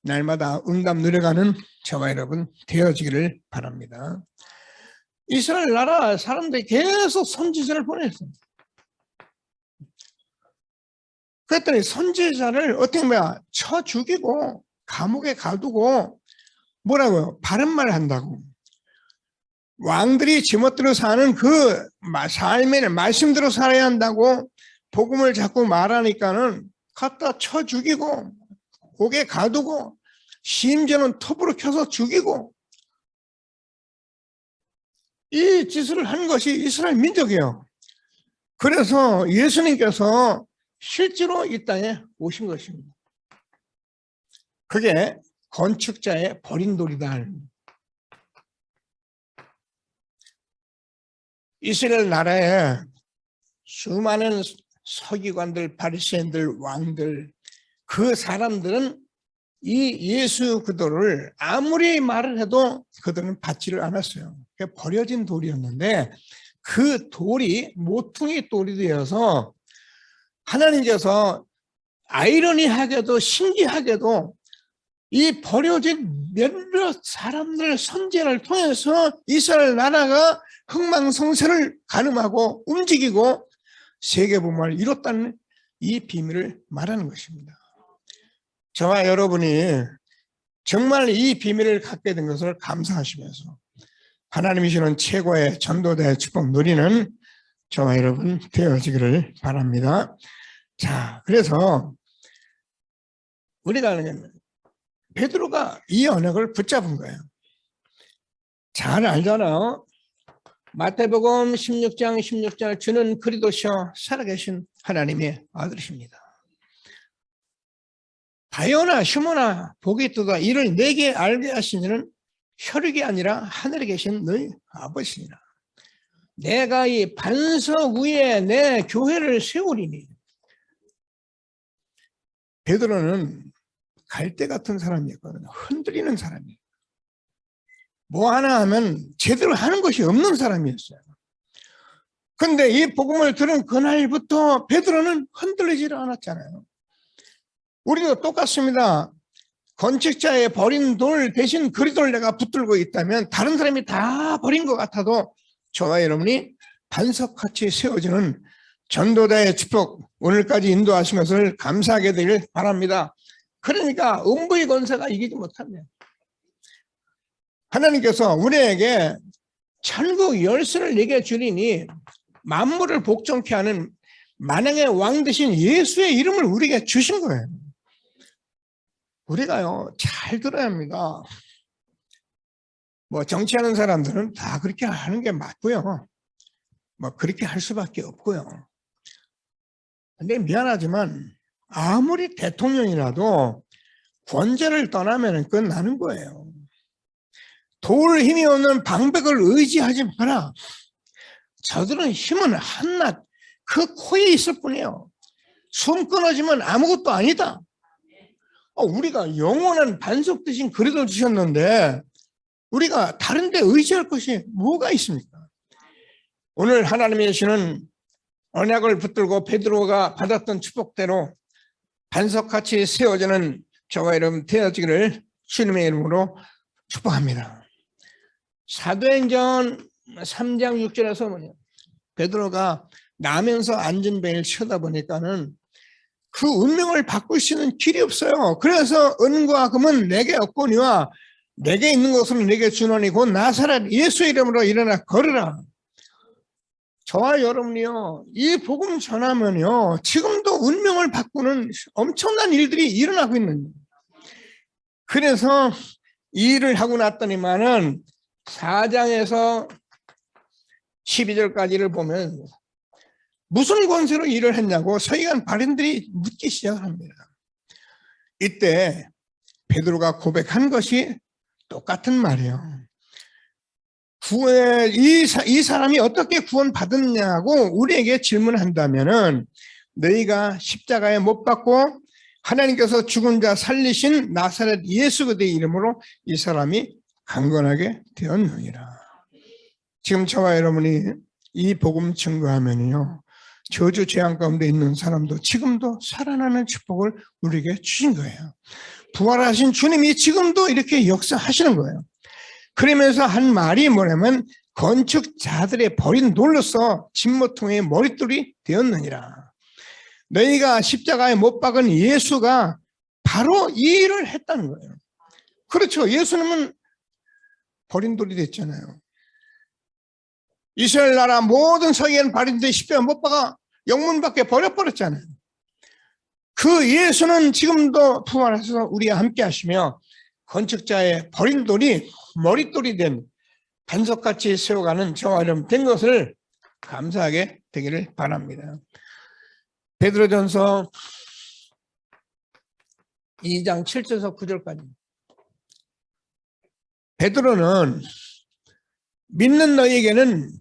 날마다 응답 누려가는 저와 여러분 되어지기를 바랍니다. 이스라엘 나라 사람들이 계속 선지자를 보냈어요. 그랬더니 선지자를 어떻게 보면 쳐 죽이고 감옥에 가두고 뭐라고요? 바른 말 한다고. 왕들이 지멋대로 사는 그 삶에는 말씀대로 살아야 한다고 복음을 자꾸 말하니까는 갖다 쳐 죽이고 옥에 가두고 심지어는 톱으로 켜서 죽이고 이 짓을 한 것이 이스라엘 민족이에요. 그래서 예수님께서 실제로 이 땅에 오신 것입니다. 그게 건축자의 버린 돌이다. 이스라엘 나라에 수많은 서기관들, 바리새인들, 왕들, 그 사람들은 이 예수 그도를 아무리 말을 해도 그들은 받지를 않았어요. 버려진 돌이었는데 그 돌이 모퉁이 돌이 되어서 하나님께서 아이러니하게도 신기하게도 이 버려진 몇몇 사람들 선제를 통해서 이스라엘 나라가 흥망성쇠를 가늠하고 움직이고 세계복음을 이뤘다는 이 비밀을 말하는 것입니다. 저와 여러분이 정말 이 비밀을 갖게 된 것을 감사하시면서 하나님이 주는 최고의 전도자의 축복 누리는 저와 여러분 되어지기를 바랍니다. 자, 그래서 우리가 베드로가 이 언약을 붙잡은 거예요. 잘 알잖아요. 마태복음 16장 16절 주는 그리스도시요 살아계신 하나님의 아들이십니다. 바요나 시몬아 복이 있도다 이를 내게 알게 하신 이는 혈육이 아니라 하늘에 계신 너희 아버지니라. 내가 이 반석 위에 내 교회를 세우리니. 베드로는 갈대 같은 사람이었거든요. 흔들리는 사람이에요. 뭐 하나 하면 제대로 하는 것이 없는 사람이었어요. 그런데 이 복음을 들은 그날부터 베드로는 흔들리지를 않았잖아요. 우리도 똑같습니다. 건축자의 버린 돌 대신 그리스도를 내가 붙들고 있다면 다른 사람이 다 버린 것 같아도 저와 여러분이 반석같이 세워지는 전도자의 축복 오늘까지 인도하신 것을 감사하게 되길 바랍니다. 그러니까 음부의 권세가 이기지 못합니다. 하나님께서 우리에게 천국 열쇠를 내게 주리니 만물을 복종케 하는 만왕의 왕 되신 예수의 이름을 우리에게 주신 거예요. 우리가요 잘 들어야 합니다. 뭐 정치하는 사람들은 다 그렇게 하는 게 맞고요. 뭐 그렇게 할 수밖에 없고요. 근데 미안하지만 아무리 대통령이라도 권좌를 떠나면 끝나는 거예요. 도울 힘이 없는 방백을 의지하지 마라. 저들은 힘은 한낱 그 코에 있을 뿐이에요. 숨 끊어지면 아무것도 아니다. 우리가 영원한 반석 대신 그리스도를 주셨는데 우리가 다른 데 의지할 것이 뭐가 있습니까? 오늘 하나님이 주시는 언약을 붙들고 베드로가 받았던 축복대로 반석같이 세워지는 저와 여러분 되어지기를 주님의 이름으로 축복합니다. 사도행전 3장 6절에서 뭐냐? 베드로가 나면서 앉은 뱀을 쳐다보니까는 그 운명을 바꿀 수 있는 길이 없어요. 그래서 은과 금은 내게 없거니와 내게 있는 것은 내게 주노니 곧 나사렛 예수의 이름으로 일어나 걸으라. 저와 여러분이요 이 복음 전하면요 지금도 운명을 바꾸는 엄청난 일들이 일어나고 있는 거예요. 그래서 이 일을 하고 났더니만은 4장에서 12절까지를 보면 무슨 권세로 일을 했냐고 서기관 바린들이 묻기 시작합니다. 이때 베드로가 고백한 것이 똑같은 말이에요. 이 사람이 어떻게 구원받았냐고 우리에게 질문한다면은 너희가 십자가에 못 박고 하나님께서 죽은 자 살리신 나사렛 예수 그리스도의 이름으로 이 사람이 강건하게 되었느니라. 지금 저와 여러분이 이 복음 증거하면요, 저주 재앙 가운데 있는 사람도 지금도 살아나는 축복을 우리에게 주신 거예요. 부활하신 주님이 지금도 이렇게 역사하시는 거예요. 그러면서 한 말이 뭐냐면 건축자들의 버린 돌로서 진모퉁이의 머릿돌이 되었느니라. 너희가 십자가에 못 박은 예수가 바로 이 일을 했다는 거예요. 그렇죠. 예수님은 버린 돌이 됐잖아요. 이스라엘 나라 모든 서기관 바린들이 십자가에 못 박아 영문 밖에 버려버렸잖아요. 그 예수는 지금도 부활하셔서 우리와 함께 하시며 건축자의 버린 돌이 머릿돌이 된 반석같이 세워가는 저와 여러분 된 것을 감사하게 되기를 바랍니다. 베드로전서 2장 7절에서 9절까지. 베드로는 믿는 너희에게는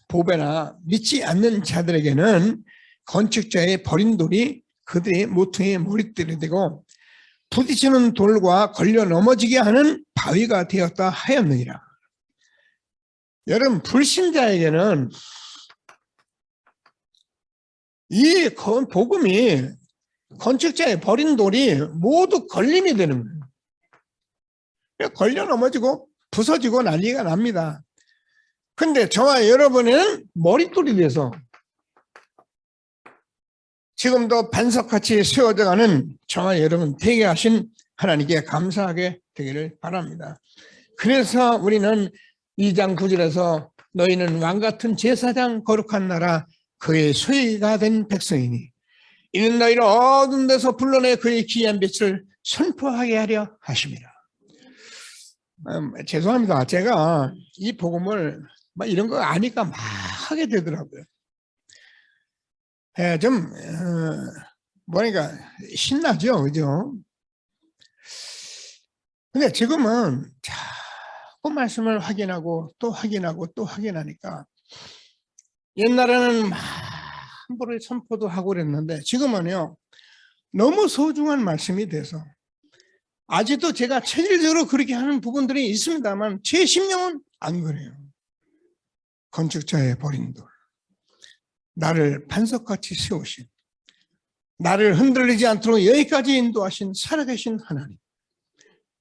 보배나 믿지 않는 자들에게는 건축자의 버린 돌이 그들의 모퉁이의 머릿돌이 되고 부딪히는 돌과 걸려 넘어지게 하는 바위가 되었다 하였느니라. 여러분, 불신자에게는 이 복음이 건축자의 버린 돌이 모두 걸림이 되는 거예요. 걸려 넘어지고 부서지고 난리가 납니다. 근데 저와 여러분은 머릿돌이 돼서 지금도 반석같이 세워져가는 저와 여러분 되게 하신 하나님께 감사하게 되기를 바랍니다. 그래서 우리는 2장 9절에서 너희는 왕같은 제사장 거룩한 나라 그의 소유가 된 백성이니 이는 너희를 어두운 데서 불러내 그의 귀한 빛을 선포하게 하려 하심이라. 죄송합니다. 제가 이 복음을 막 이런 거 아니까 막 하게 되더라고요. 좀 뭐니까 신나죠, 그죠? 근데 지금은 자꾸 말씀을 확인하고 또 확인하고 또 확인하니까 옛날에는 막 함부로 선포도 하고 그랬는데 지금은요 너무 소중한 말씀이 돼서 아직도 제가 체질적으로 그렇게 하는 부분들이 있습니다만 제 심령은 안 그래요. 건축자의 버린 돌, 나를 반석같이 세우신, 나를 흔들리지 않도록 여기까지 인도하신 살아계신 하나님,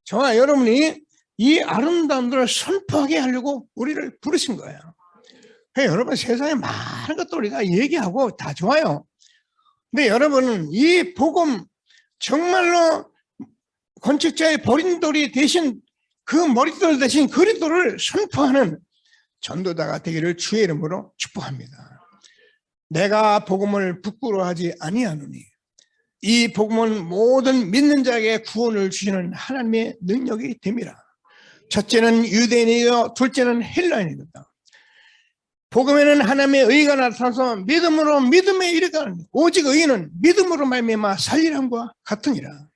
저와 여러분이 이 아름다움들을 선포하게 하려고 우리를 부르신 거예요. 여러분, 세상에 많은 것도 우리가 얘기하고 다 좋아요. 근데 여러분은 이 복음 정말로 건축자의 버린 돌이 대신 그 머릿돌 대신 그리돌을 선포하는 전도자가 되기를 주의 이름으로 축복합니다. 내가 복음을 부끄러워하지 아니하노니 이 복음은 모든 믿는 자에게 구원을 주시는 하나님의 능력이 됨이라. 첫째는 유대인이요 둘째는 헬라인이다. 복음에는 하나님의 의가 나타나서 믿음으로 믿음에 이르가는 오직 의인은 믿음으로 말미암아 살리람과 같으니라.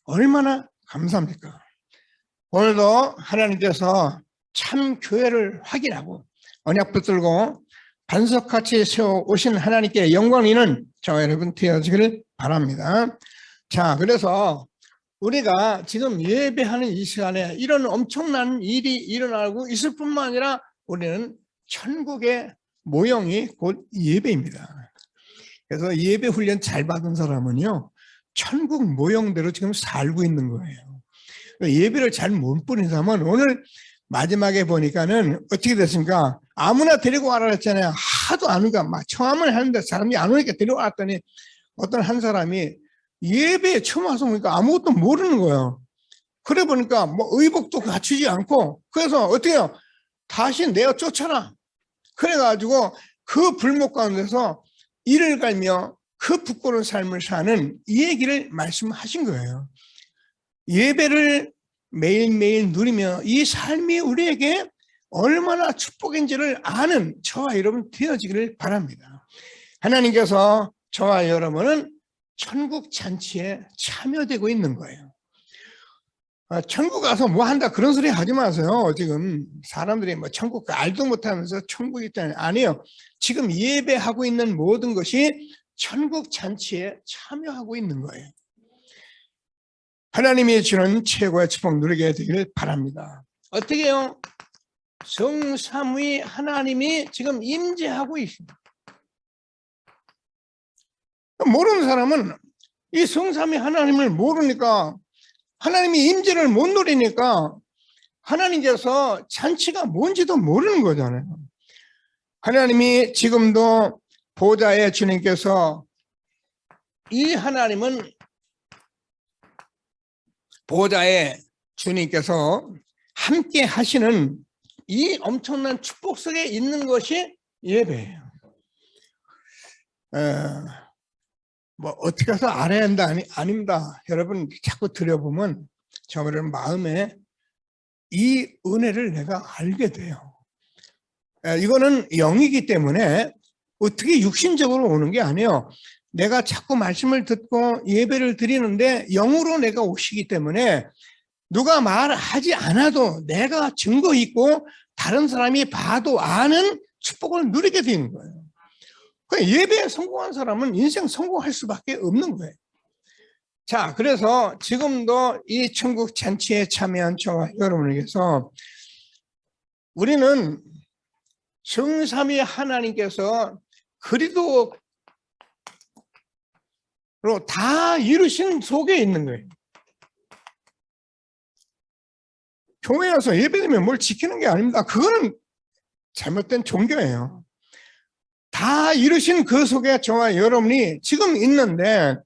얼마나 감사합니까? 오늘도 하나님께서 참 교회를 확인하고 언약 붙들고 반석같이 세워 오신 하나님께 영광이는 저와 여러분 되어지기를 바랍니다. 자, 그래서 우리가 지금 예배하는 이 시간에 이런 엄청난 일이 일어나고 있을 뿐만 아니라 우리는 천국의 모형이 곧 예배입니다. 그래서 예배 훈련 잘 받은 사람은요 천국 모형대로 지금 살고 있는 거예요. 예배를 잘 못 부린 사람은 오늘 마지막에 보니까는 어떻게 됐습니까? 아무나 데리고 와라 했잖아요. 하도 안 오니까 막 청함을 하는데 사람이 안 오니까 데리고 왔더니 어떤 한 사람이 예배에 처음 와서 보니까 아무것도 모르는 거예요. 그래 보니까 뭐 의복도 갖추지 않고 그래서 어떻게 해요? 다시 내어 쫓아라. 그래가지고 그 불목 가운데서 이를 갈며 그 부끄러운 삶을 사는 이 얘기를 말씀하신 거예요. 예배를 매일매일 누리며 이 삶이 우리에게 얼마나 축복인지를 아는 저와 여러분 되어지기를 바랍니다. 하나님께서 저와 여러분은 천국 잔치에 참여되고 있는 거예요. 천국 가서 뭐 한다 그런 소리 하지 마세요. 지금 사람들이 뭐 천국 알도 못하면서 천국이 있다니. 아니에요. 지금 예배하고 있는 모든 것이 천국 잔치에 참여하고 있는 거예요. 하나님이 주는 최고의 축복 누리게 되기를 바랍니다. 어떻게 해요? 성삼위 하나님이 지금 임재하고 있습니다. 모르는 사람은 이 성삼위 하나님을 모르니까, 하나님이 임재를 못 누리니까 하나님께서 잔치가 뭔지도 모르는 거잖아요. 하나님이 지금도 보좌의 주님께서, 이 하나님은 보좌의 주님께서 함께 하시는 이 엄청난 축복 속에 있는 것이 예배예요. 뭐 어떻게 해서 알아야 한다 아닙니다. 여러분 자꾸 들여보면 저는 마음에 이 은혜를 내가 알게 돼요. 이거는 영이기 때문에 어떻게 육신적으로 오는 게 아니에요. 내가 자꾸 말씀을 듣고 예배를 드리는데 영으로 내가 오시기 때문에 누가 말하지 않아도 내가 증거 있고 다른 사람이 봐도 아는 축복을 누리게 되는 거예요. 예배에 성공한 사람은 인생 성공할 수밖에 없는 거예요. 자, 그래서 지금도 이 천국 잔치에 참여한 저와 여러분에게서 우리는 성삼위 하나님께서 그리스도로 다 이루신 속에 있는 거예요. 교회 와서 예배드리면 뭘 지키는 게 아닙니다. 그거는 잘못된 종교예요. 다 이루신 그 속에 저와 여러분이 지금 있는데,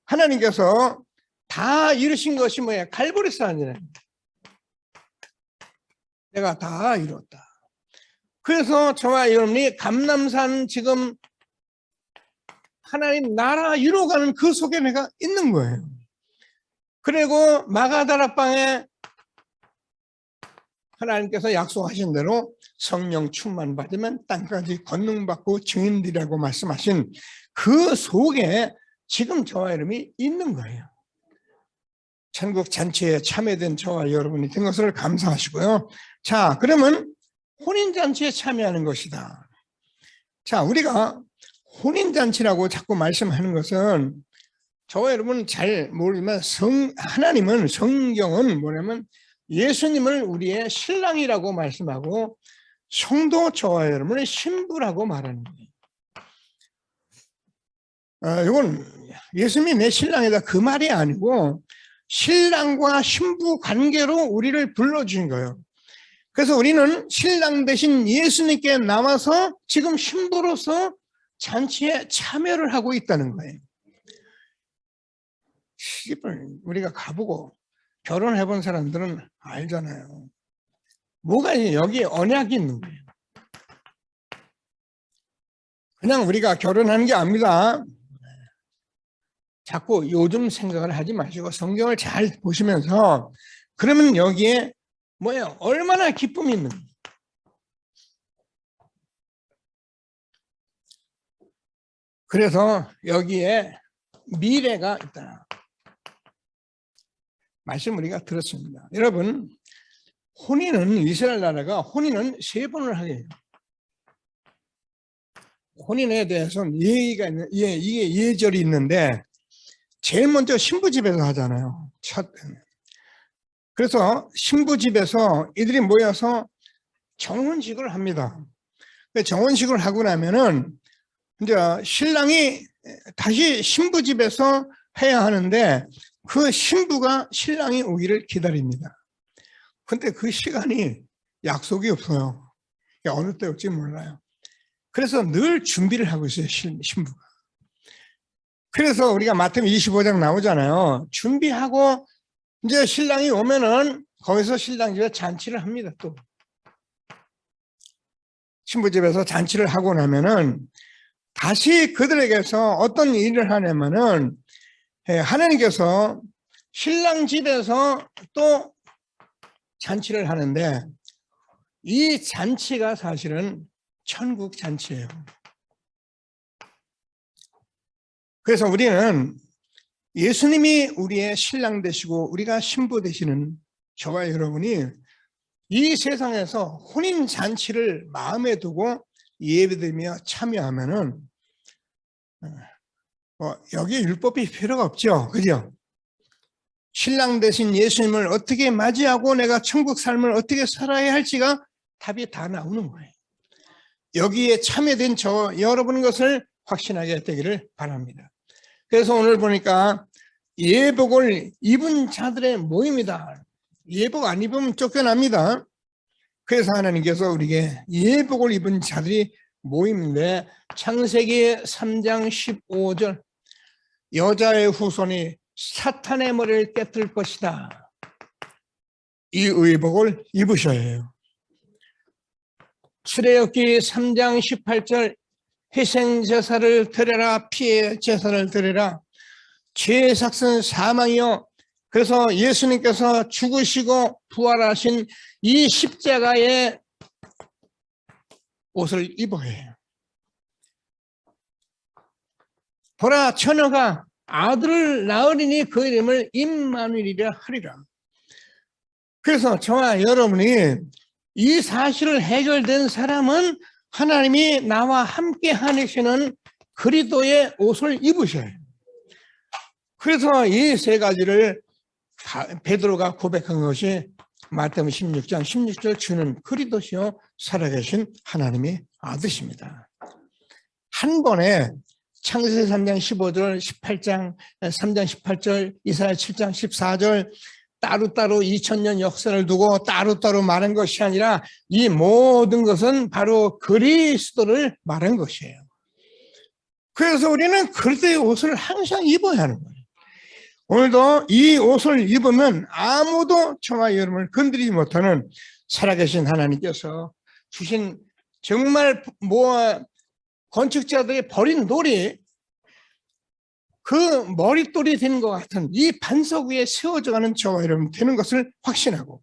하나님께서 다 이루신 것이 뭐예요? 갈보리산이잖아요. 내가 다 이뤘다. 그래서 저와 여러분이 감람산 지금 하나님 나라 이루어가는 그 속에 내가 있는 거예요. 그리고 마가다락방에 하나님께서 약속하신 대로 성령 충만 받으면 땅까지 권능받고 증인들이라고 말씀하신 그 속에 지금 저와 여러분이 있는 거예요. 천국 잔치에 참여된 저와 여러분이 된 것을 감사하시고요. 자, 그러면 혼인잔치에 참여하는 것이다. 자, 우리가 혼인잔치라고 자꾸 말씀하는 것은 저와 여러분 잘 모르지만 하나님은, 성경은 뭐냐면 예수님을 우리의 신랑이라고 말씀하고 성도 저와 여러분의 신부라고 말하는 거예요. 이건 예수님이 내 신랑이다 그 말이 아니고 신랑과 신부 관계로 우리를 불러주신 거예요. 그래서 우리는 신랑 대신 예수님께 남아서 지금 신부로서 잔치에 참여를 하고 있다는 거예요. 시집을 우리가 가보고 결혼해 본 사람들은 알잖아요. 뭐가 여기 언약이 있는 거예요. 그냥 우리가 결혼하는 게 아닙니다. 자꾸 요즘 생각을 하지 마시고 성경을 잘 보시면서, 그러면 여기에 뭐예요? 얼마나 기쁨이 있는 거예요. 그래서 여기에 미래가 있다. 말씀 우리가 들었습니다. 여러분, 혼인은 이스라엘 나라가 혼인은 3번을 하게 해요. 혼인에 대해서는 예의가 있는, 이게 예절이 있는데 제일 먼저 신부 집에서 하잖아요. 그래서 신부 집에서 이들이 모여서 정혼식을 합니다. 정혼식을 하고 나면은 이제 신랑이 다시 신부 집에서 해야 하는데 그 신부가 신랑이 오기를 기다립니다. 근데 그 시간이 약속이 없어요. 어느 때 올지 몰라요. 그래서 늘 준비를 하고 있어요, 신부가. 그래서 우리가 마태복음 25장 나오잖아요. 준비하고 이제 신랑이 오면은 거기서 신랑 집에 잔치를 합니다. 또 신부 집에서 잔치를 하고 나면은 다시 그들에게서 어떤 일을 하냐면은 하나님께서 신랑 집에서 또 잔치를 하는데 이 잔치가 사실은 천국 잔치예요. 그래서 우리는 예수님이 우리의 신랑 되시고 우리가 신부 되시는 저와 여러분이 이 세상에서 혼인 잔치를 마음에 두고 예배드리며 참여하면은 여기에 율법이 필요가 없죠. 그죠? 신랑 되신 예수님을 어떻게 맞이하고 내가 천국 삶을 어떻게 살아야 할지가 답이 다 나오는 거예요. 여기에 참여된 저 여러분 것을 확신하게 되기를 바랍니다. 그래서 오늘 보니까 예복을 입은 자들의 모임이다. 예복 안 입으면 쫓겨납니다. 그래서 하나님께서 우리에게 예복을 입은 자들이 모임인데 창세기 3장 15절 여자의 후손이 사탄의 머리를 깨뜨릴 것이다. 이 의복을 입으셔야 해요. 출애굽기 3장 18절 희생제사를 드려라 피해 제사를 드려라 죄의 삭은 사망이요. 그래서 예수님께서 죽으시고 부활하신 이 십자가의 옷을 입어야 해요. 보라 처녀가 아들을 낳으리니 그 이름을 임마누엘이라 하리라. 그래서 저와 여러분이 이 사실을 해결된 사람은 하나님이 나와 함께 하시는 그리스도의 옷을 입으셔야 해요. 그래서 이 세 가지를 베드로가 고백한 것이 마태복음 16장 16절 주는 그리스도시요 살아계신 하나님의 아드십니다. 한 번에 창세기 3장 15절, 18장 3장 18절, 이사야 7장 14절 따로따로 2000년 역사를 두고 따로따로 말한 것이 아니라 이 모든 것은 바로 그리스도를 말한 것이에요. 그래서 우리는 그리스도의 옷을 항상 입어야 하는 거예요. 오늘도 이 옷을 입으면 아무도 저와 여러분을 건드리지 못하는 살아계신 하나님께서 주신 정말 건축자들이 버린 돌이 그 머릿돌이 된 것 같은 이 반석 위에 세워져가는 저와 여러분 되는 것을 확신하고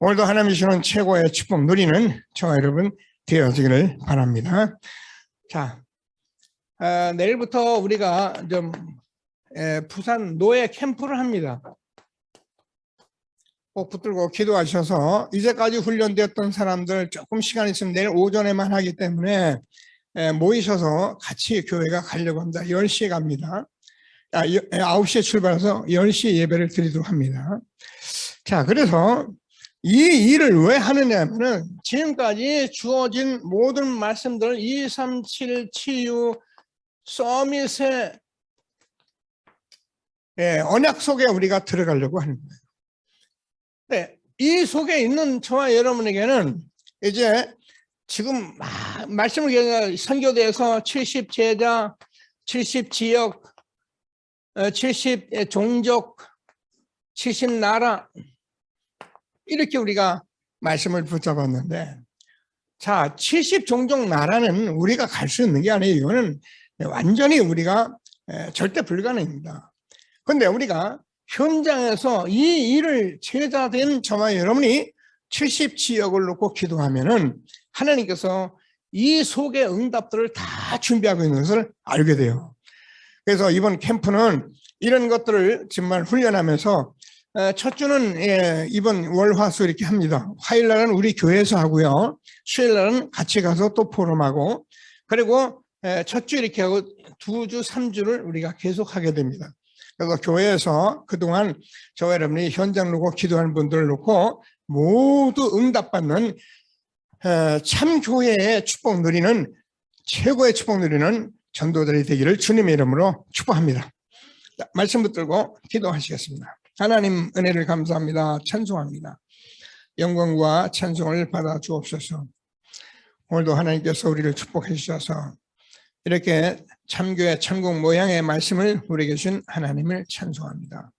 오늘도 하나님이 주시는 최고의 축복 누리는 저와 여러분 되어지기를 바랍니다. 자, 내일부터 우리가 좀 부산 노예 캠프를 합니다. 꼭 붙들고 기도하셔서 이제까지 훈련되었던 사람들 조금 시간 있으면 내일 오전에만 하기 때문에 모이셔서 같이 교회가 가려고 합니다. 10시에 갑니다. 9시에 출발해서 10시에 예배를 드리도록 합니다. 자, 그래서 이 일을 왜 하느냐 하면은 지금까지 주어진 모든 말씀들 237 치유 서밋의 언약 속에 우리가 들어가려고 하는 거예요. 네, 이 속에 있는 저와 여러분에게는 이제 지금 말씀을 선교대에서 70제자, 70지역, 70종족, 70나라 이렇게 우리가 말씀을 붙잡았는데 자, 70종족 나라는 우리가 갈 수 있는 게 아니에요. 이거는 완전히 우리가 절대 불가능입니다. 그런데 우리가 현장에서 이 일을 제자된 저와 여러분이 70지역을 놓고 기도하면은 하나님께서 이 속의 응답들을 다 준비하고 있는 것을 알게 돼요. 그래서 이번 캠프는 이런 것들을 정말 훈련하면서 첫 주는 이번 월화수 이렇게 합니다. 화요일날은 우리 교회에서 하고요. 수요일날은 같이 가서 또 포럼하고 그리고 첫 주 이렇게 하고 2주, 3주를 우리가 계속 하게 됩니다. 그래서 교회에서 그동안 저와 여러분이 현장 놓고 기도하는 분들을 놓고 모두 응답받는 참 교회의 축복 누리는 최고의 축복 누리는 전도들이 되기를 주님의 이름으로 축복합니다. 말씀 붙들고 기도하시겠습니다. 하나님 은혜를 감사합니다. 찬송합니다. 영광과 찬송을 받아 주옵소서. 오늘도 하나님께서 우리를 축복해 주셔서 이렇게 참교회 천국 모양의 말씀을 우리에게 주신 하나님을 찬송합니다.